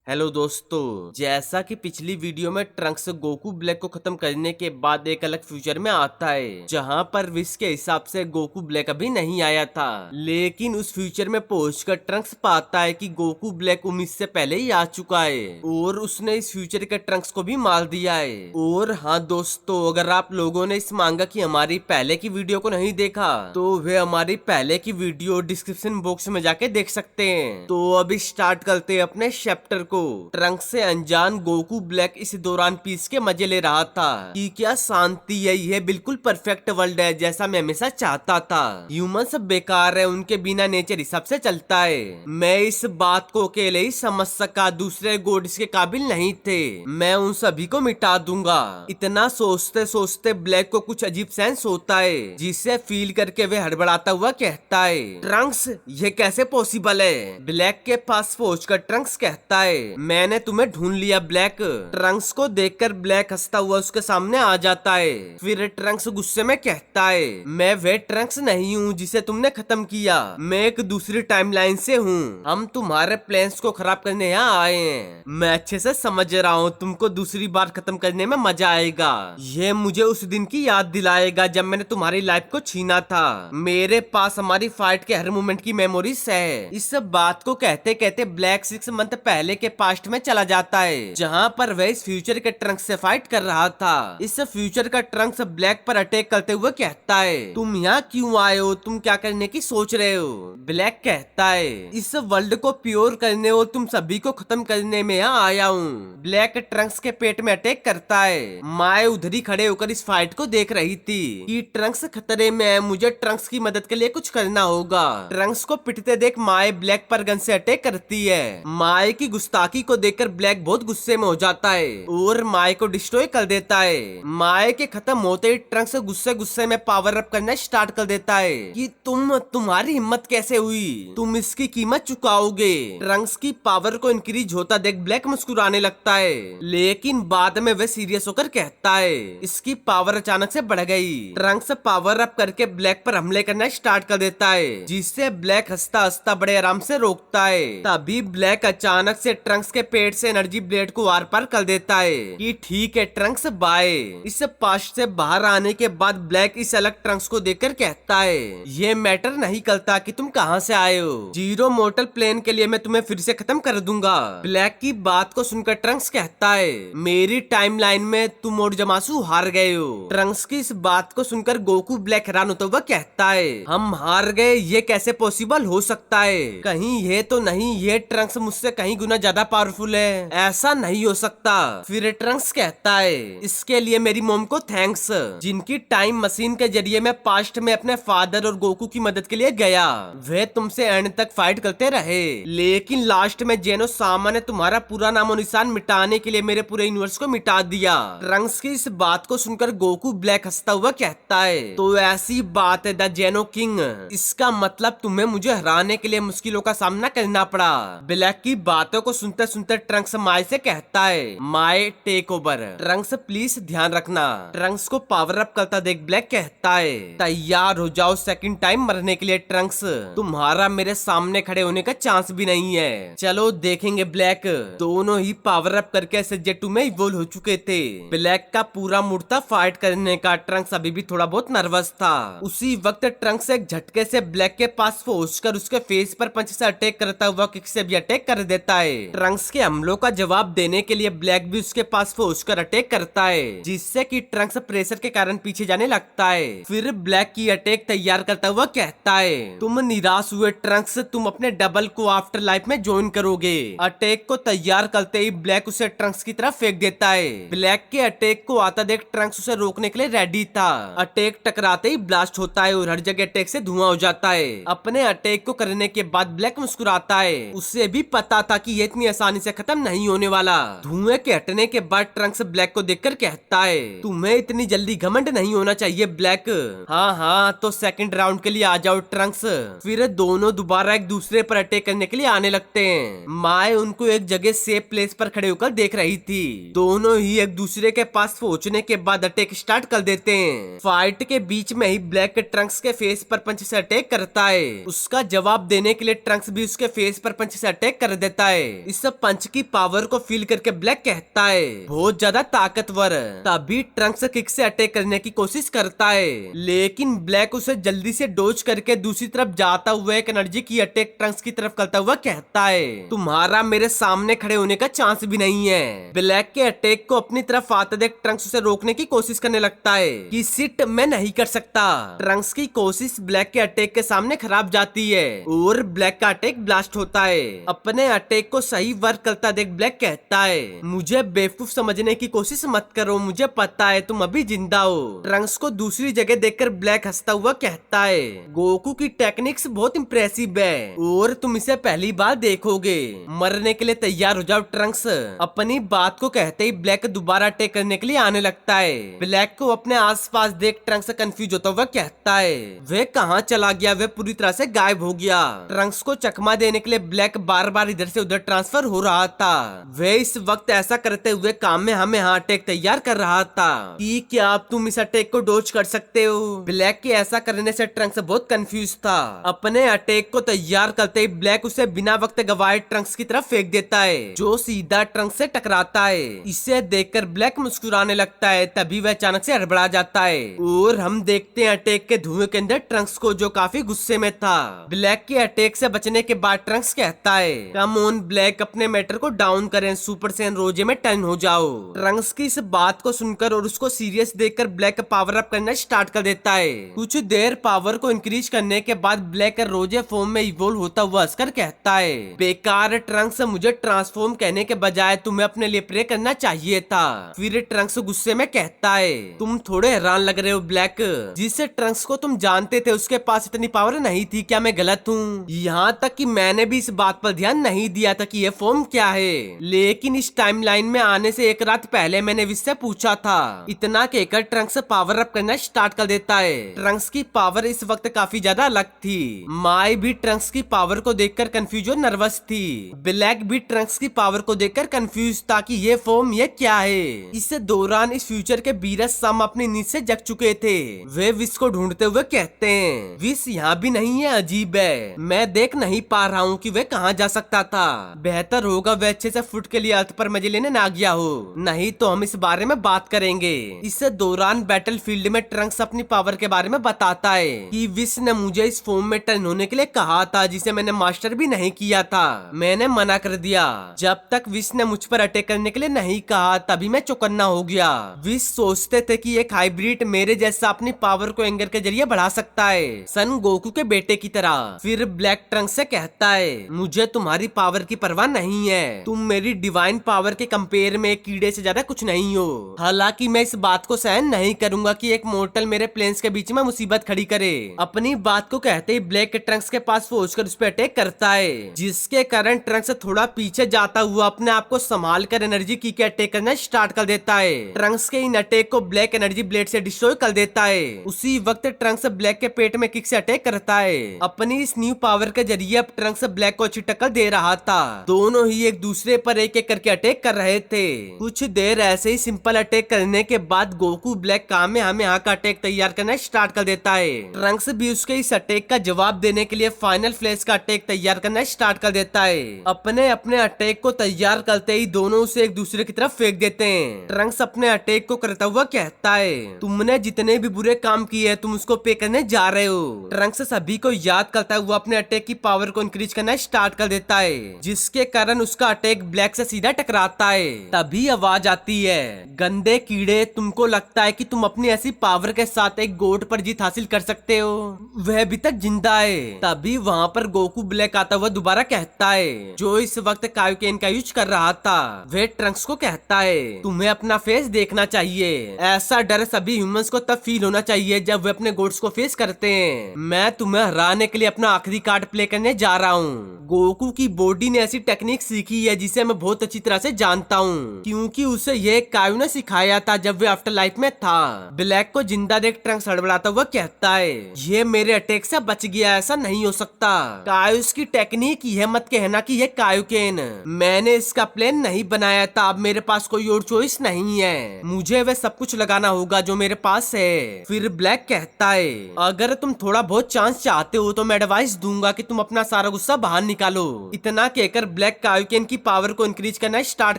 Hello दोस्तों, जैसा कि पिछली वीडियो में ट्रंक्स गोकू ब्लैक को खत्म करने के बाद एक अलग फ्यूचर में आता है जहां पर विश के हिसाब से गोकू ब्लैक अभी नहीं आया था। लेकिन उस फ्यूचर में पहुंचकर ट्रंक्स पाता है कि गोकू ब्लैक उम्मीद से पहले ही आ चुका है और उसने इस फ्यूचर के ट्रंक्स को भी मार दिया है। और हाँ दोस्तों, अगर आप लोगों ने इस मांगा की हमारी पहले की वीडियो को नहीं देखा तो वे हमारी पहले की वीडियो डिस्क्रिप्शन बॉक्स में जाके देख सकते हैं। तो अभी स्टार्ट करते हैं अपने चैप्टर को। ट्रंक से अनजान गोकू ब्लैक इस दौरान पीस के मजे ले रहा था कि क्या शांति यही है, बिल्कुल परफेक्ट वर्ल्ड है जैसा मैं हमेशा चाहता था। ह्यूमन सब बेकार है, उनके बिना नेचर हिसाब से चलता है। मैं इस बात को अकेले ही समझ सका, दूसरे गॉड इसके काबिल नहीं थे। मैं उन सभी को मिटा दूंगा। इतना सोचते सोचते ब्लैक को कुछ अजीब सेंस होता है जिसे फील करके वे हड़बड़ाता हुआ कहता है, ट्रंक्स ये कैसे पॉसिबल है। ब्लैक के पास पहुंचकर ट्रंक्स कहता है, मैंने तुम्हें ढूंढ लिया ब्लैक। ट्रंक्स को देखकर ब्लैक हंसता हुआ उसके सामने आ जाता है। फिर ट्रंक्स गुस्से में कहता है, मैं वे ट्रंक्स नहीं हूँ जिसे तुमने खत्म किया, मैं एक दूसरी टाइमलाइन से हूँ। हम तुम्हारे प्लान्स को खराब करने यहाँ आए हैं। मैं अच्छे से समझ रहा हूँ तुमको दूसरी बार खत्म करने में मजा आएगा। ये मुझे उस दिन की याद दिलाएगा जब मैंने तुम्हारी लाइफ को छीना था। मेरे पास हमारी फाइट के हर मोमेंट की मेमोरीज है। इस बात को कहते कहते ब्लैक 6 मंथ पहले के पास्ट में चला जाता है जहाँ पर वह इस फ्यूचर के ट्रंक से फाइट कर रहा था। इस फ्यूचर का ट्रंक्स ब्लैक पर अटैक करते हुए कहता है, तुम यहाँ क्यों आए हो, तुम क्या करने की सोच रहे हो। ब्लैक कहता है, इस वर्ल्ड को प्योर करने और तुम सभी को खत्म करने में यहाँ आया हूँ। ब्लैक ट्रंक्स के पेट में अटैक करता है। माए उधर ही खड़े होकर इस फाइट को देख रही थी कि ट्रंक्स खतरे में है, मुझे ट्रंक्स की मदद के लिए कुछ करना होगा। ट्रंक्स को पिटते देख माए ब्लैक पर गन से अटैक करती है। माए की गुस्ताखी को देखकर ब्लैक बहुत गुस्से में हो जाता है और माए को डिस्ट्रॉय कर देता है। माए के खत्म होते ही ट्रंक्स गुस्से गुस्से में पावर अप करना स्टार्ट कर देता है कि तुम्हारी हिम्मत कैसे हुई, तुम इसकी कीमत चुकाओगे। ट्रंक्स की पावर को इंक्रीज होता देख ब्लैक मुस्कुराने लगता है, लेकिन बाद में वह सीरियस होकर कहता है, इसकी पावर अचानक से बढ़ गई। ट्रंक्स पावर अप करके ब्लैक पर हमले करना स्टार्ट कर देता है जिससे ब्लैक हंसता हंसता बड़े आराम से रोकता है। तभी ब्लैक अचानक से ट्रंक्स के पेट से एनर्जी ब्लेड को आर पार कर देता है कि ठीक है ट्रंक्स बाय। इस पास्ट से बाहर आने के बाद ब्लैक इस अलग ट्रंक्स को देखकर कहता है, ये मैटर नहीं करता कि तुम कहां से आए हो, जीरो मोर्टल प्लेन के लिए मैं तुम्हें फिर से खत्म कर दूंगा। ब्लैक की बात को सुनकर ट्रंक्स कहता है, मेरी टाइमलाइन में तुम और जमासू हार गए हो। ट्रंक्स की इस बात को सुनकर गोकू ब्लैक हैरान होता हुआ कहता है, हम हार गए, ये कैसे पॉसिबल हो सकता है, कहीं ये तो नहीं ये ट्रंक्स मुझसे कहीं गुना ज्यादा पावरफुल है, ऐसा नहीं हो सकता। फिर ट्रंक्स कहता है, इसके लिए मेरी मॉम को थैंक्स, जिनकी टाइम मशीन के जरिए मैं पास्ट में अपने फादर और गोकू की मदद के लिए गया। वे तुमसे एंड तक फाइट करते रहे, लेकिन लास्ट में जेनो सामा ने तुम्हारा पूरा नामो निशान मिटाने के लिए मेरे पूरे यूनिवर्स को मिटा दिया। ट्रंक्स की इस बात को सुनकर गोकू ब्लैक हंसता हुआ कहता है, तो ऐसी बात है द जेनो किंग, इसका मतलब तुम्हें मुझे हराने के लिए मुश्किलों का सामना करना पड़ा। ब्लैक की बातों को सुनते सुनते ट्रंक्स माए से कहता है, माए टेक ओवर। ट्रंक्स प्लीज ध्यान रखना। ट्रंक्स को पावर अप करता देख ब्लैक कहता है, तैयार हो जाओ सेकंड टाइम मरने के लिए ट्रंक्स, तुम्हारा मेरे सामने खड़े होने का चांस भी नहीं है। चलो देखेंगे ब्लैक। दोनों ही पावर अप करके SJ2 में इवोल्व हो चुके थे। ब्लैक का पूरा मूड था फाइट करने का, ट्रंक्स अभी भी थोड़ा बहुत नर्वस था। उसी वक्त ट्रंक्स एक झटके से ब्लैक के पास पहुंचकर उसके फेस पर पंच से अटैक करता हुआ किक से भी अटैक कर देता है। ट्रंक्स के हमलों का जवाब देने के लिए ब्लैक भी उसके पास पहुंचकर अटैक करता है जिससे कि ट्रंक्स प्रेशर के कारण पीछे जाने लगता है। फिर ब्लैक की अटैक तैयार करता हुआ कहता है, तुम निराश हुए ट्रंक्स, तुम अपने डबल को आफ्टर लाइफ में ज्वाइन करोगे। अटैक को तैयार करते ही ब्लैक उसे ट्रंक्स की तरफ फेंक देता है। ब्लैक के अटैक को आता देख ट्रंक्स उसे रोकने के लिए रेडी था। अटैक टकराते ही ब्लास्ट होता है और हर जगह अटैक से धुआं हो जाता है। अपने अटैक को करने के बाद ब्लैक मुस्कुराता है, उसे भी पता था कि ये इतनी आसानी से खत्म नहीं होने वाला। धुएं के हटने के बाद ट्रंक्स ब्लैक को देखकर कहता है, तुम्हें इतनी जल्दी घमंड नहीं होना चाहिए ब्लैक। हाँ हाँ, तो सेकंड राउंड के लिए आ जाओ ट्रंक्स। फिर दोनों दोबारा एक दूसरे पर अटैक करने के लिए आने लगते हैं। माए उनको एक जगह सेफ प्लेस पर खड़े होकर देख रही थी। दोनों ही एक दूसरे के पास पहुंचने के बाद अटैक स्टार्ट कर देते हैं। फाइट के बीच में ही ब्लैक ट्रंक्स के फेस पर पंच से अटैक करता है। उसका जवाब देने के लिए ट्रंक्स भी उसके फेस पर पंच से अटैक कर देता है। इस पंच की पावर को फील करके ब्लैक कहता है बहुत ज्यादा ताकतवर। तभी ट्रंक्स किक से अटैक करने की कोशिश करता है, लेकिन ब्लैक उसे जल्दी से डोज करके दूसरी तरफ जाता हुआ एक एनर्जी की अटैक ट्रंक्स की तरफ करता हुआ कहता है तुम्हारा मेरे सामने खड़े होने का चांस भी नहीं है। ब्लैक के अटैक को अपनी तरफ आते देख ट्रंक्स उसे रोकने की कोशिश करने लगता है कि सिट मैं नहीं कर सकता। ट्रंक्स की कोशिश ब्लैक के अटैक के सामने खराब जाती है और ब्लैक का अटैक ब्लास्ट होता है। अपने अटैक को सही वर्क करता देख ब्लैक कहता है मुझे बेवकूफ समझने की कोशिश मत करो, मुझे पता है तुम अभी जिंदा हो। ट्रंक्स को दूसरी जगह देखकर ब्लैक हंसता हुआ कहता है गोकू की टेक्निक्स बहुत इम्प्रेसिव है और तुम इसे पहली बार देखोगे। मरने के लिए तैयार हो जाओ ट्रंक्स। अपनी बात को कहते ही ब्लैक दोबारा अटैक करने के लिए आने लगता है। ब्लैक को अपने आसपास देख ट्रंक्स कंफ्यूज होता हुआ कहता है वह कहाँ चला गया, वह पूरी तरह से गायब हो गया। ट्रंक्स को चकमा देने के लिए ब्लैक बार बार इधर से उधर ट्रांसफर हो रहा था। वह इस वक्त ऐसा करते हुए काम में हमें अटैक तैयार कर रहा था कि क्या आप तुम इस अटैक को डोज कर सकते हो। ब्लैक के ऐसा करने से ट्रंक्स बहुत कंफ्यूज था। अपने अटैक को तैयार करते ही ब्लैक उसे बिना वक्त गवाए ट्रंक्स की तरफ फेंक देता है जो सीधा ट्रंक्स से टकराता है। इसे देखकर ब्लैक मुस्कुराने लगता है, तभी वह अचानक से हड़बड़ा जाता है और हम देखते हैं अटैक के धुएं के अंदर ट्रंक्स को जो काफी गुस्से में था। ब्लैक के अटैक से बचने के बाद ट्रंक्स कहता है कम ऑन ब्लैक अपने मैटर को डाउन करें, सुपर सैयन रोजे में टर्न हो जाओ। ट्रंक्स की इस बात को सुनकर और उसको सीरियस देखकर ब्लैक पावर अप करना स्टार्ट कर देता है। कुछ देर पावर को इंक्रीज करने के बाद ब्लैक रोजे फॉर्म में इवोल्व होता हुआ हंसकर कहता है बेकार ट्रंक्स, मुझे ट्रांसफॉर्म कहने के बजाय तुम्हें अपने लिए प्रे करना चाहिए था। फिर ट्रंक्स गुस्से में कहता है तुम थोड़े हैरान लग रहे हो ब्लैक, जिस ट्रंक्स को तुम जानते थे उसके पास इतनी पावर नहीं थी, क्या मैं गलत हूँ? यहाँ तक कि मैंने भी इस बात पर ध्यान नहीं दिया था कि ये फॉर्म क्या है, लेकिन इस टाइमलाइन में आने से एक रात पहले मैंने विश से पूछा था। इतना कहकर ट्रंक्स पावर अप करना स्टार्ट कर देता है। ट्रंक्स की पावर इस वक्त काफी ज्यादा अलग थी। माई भी ट्रंक्स की पावर को देखकर कंफ्यूज और नर्वस थी। ब्लैक भी ट्रंक्स की पावर को देखकर कंफ्यूज था कि ये फॉर्म ये क्या है। इस दौरान इस फ्यूचर के बीरस सम अपनी नींद से जग चुके थे। वे विश को ढूंढते हुए कहते हैं विश यहाँ भी नहीं है, अजीब है, मैं देख नहीं पा रहा हूँ कि वे कहाँ जा सकता था। बेहतर होगा वे अच्छे से फुट के लिए अर्थ पर मजे लेने ना गया हो, नहीं तो हम इस बारे में बात करेंगे। इस दौरान बैटल फील्ड में ट्रंक्स अपनी पावर के बारे में बताता है कि विश ने मुझे इस फॉर्म में टर्न होने के लिए कहा था जिसे मैंने मास्टर भी नहीं किया था, मैंने मना कर दिया। जब तक विश ने मुझ पर अटैक करने के लिए नहीं कहा तभी मैं चौकन्ना हो गया। विश सोचते थे कि एक हाइब्रिड मेरे जैसा अपनी पावर को एंगर के जरिए बढ़ा सकता है, सन गोकू के बेटे की तरह। फिर ब्लैक ट्रंक्स से कहता है मुझे तुम्हारी पावर की परवाह नहीं है, तुम मेरी डिवाइन पावर के कंपेयर में एक कीड़े से ज्यादा कुछ नहीं हो। हालांकि मैं इस बात को सहन नहीं करूंगा कि एक मोर्टल मेरे प्लेन्स के बीच में मुसीबत खड़ी करे। अपनी बात को कहते ही ब्लैक ट्रंक्स के पास पहुंचकर उस पर अटैक करता है, जिसके कारण ट्रंक्स थोड़ा पीछे जाता हुआ अपने आप को संभाल कर एनर्जी की के अटैक करना स्टार्ट कर देता है। ट्रंक्स के इन अटैक को ब्लैक एनर्जी ब्लेड से डिस्ट्रॉय कर देता है। उसी वक्त ट्रंक्स ब्लैक के पेट में किक से अटैक करता है। अपनी इस न्यू पावर के जरिए अब ट्रंक्स ब्लैक को अच्छी टक्कर दे रहा था। दोनों ही एक दूसरे पर एक एक करके अटैक कर रहे थे। कुछ देर ऐसे ही सिंपल अटैक करने के बाद गोकू ब्लैक काम हमें यहाँ का अटैक तैयार करना स्टार्ट कर देता है। ट्रंक्स भी उसके इस अटैक का जवाब देने के लिए फाइनल फ्लैश का अटैक तैयार करना स्टार्ट कर देता है। अपने अपने अटैक को तैयार करते ही दोनों उसे एक दूसरे की तरफ फेंक देते हैं। ट्रंक्स अपने अटैक को करता हुआ कहता है तुमने जितने भी बुरे काम किए तुम उसको पे करने जा रहे हो। ट्रंक्स सभी को याद करता हुआ अपने अटैक की पावर को इंक्रीज करना स्टार्ट कर देता है, जिसके कारण उसका अटैक ब्लैक से सीधा टकराता है। तभी आवाज आती है गंदे कीड़े, तुमको लगता है कि तुम अपनी ऐसी पावर के साथ एक गोट पर जीत हासिल कर सकते हो, वह अभी तक जिंदा है। तभी वहाँ पर गोकू ब्लैक आता हुआ दोबारा कहता है जो इस वक्त कायोकेन का यूज कर रहा था। वह ट्रंक्स को कहता है तुम्हें अपना फेस देखना चाहिए। ऐसा डर सभी ह्यूमंस को तब फील होना चाहिए जब वे अपने गोट्स को फेस करते हैं। मैं तुम्हें हराने के लिए अपना आखिरी कार्ड प्ले करने जा रहा हूँ। गोकू की बॉडी ने ऐसी टेक्निक सीखी है जिसे मैं बहुत अच्छी तरह से जानता हूँ, क्योंकि उसे यह कायू ने सिखाया था जब वे आफ्टर लाइफ में था। ब्लैक को जिंदा देख ट्रंक्स हड़बड़ाता हुआ कहता है ये मेरे अटैक से बच गया, ऐसा नहीं हो सकता। कायू की टेक्निक यह मत कहना कि यह कायोकेन, मैंने इसका प्लान नहीं बनाया था। अब मेरे पास कोई और चॉइस नहीं है, मुझे वह सब कुछ लगाना होगा जो मेरे पास है। फिर ब्लैक कहता है अगर तुम थोड़ा बहुत चांस चाहते हो तो मैं एडवाइस दूंगा कि तुम अपना सारा गुस्सा बाहर निकालो। इतना कहकर ब्लैक ब्लैक कायोकेन की पावर को इंक्रीज करना स्टार्ट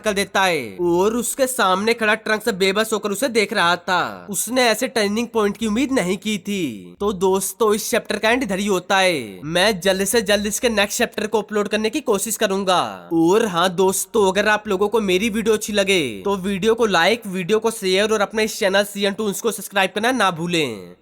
कर देता है और उसके सामने खड़ा ट्रंक्स बेबस होकर उसे देख रहा था। उसने ऐसे टर्निंग पॉइंट की उम्मीद नहीं की थी। तो दोस्तों इस चैप्टर का एंड इधर ही होता है। मैं जल्द से जल्द इसके नेक्स्ट चैप्टर को अपलोड करने की कोशिश करूंगा। और हाँ दोस्तों, अगर आप लोगों को मेरी वीडियो अच्छी लगे तो वीडियो को लाइक, वीडियो को शेयर और अपने इस चैनल CN Toons को सब्सक्राइब करना ना भूलें।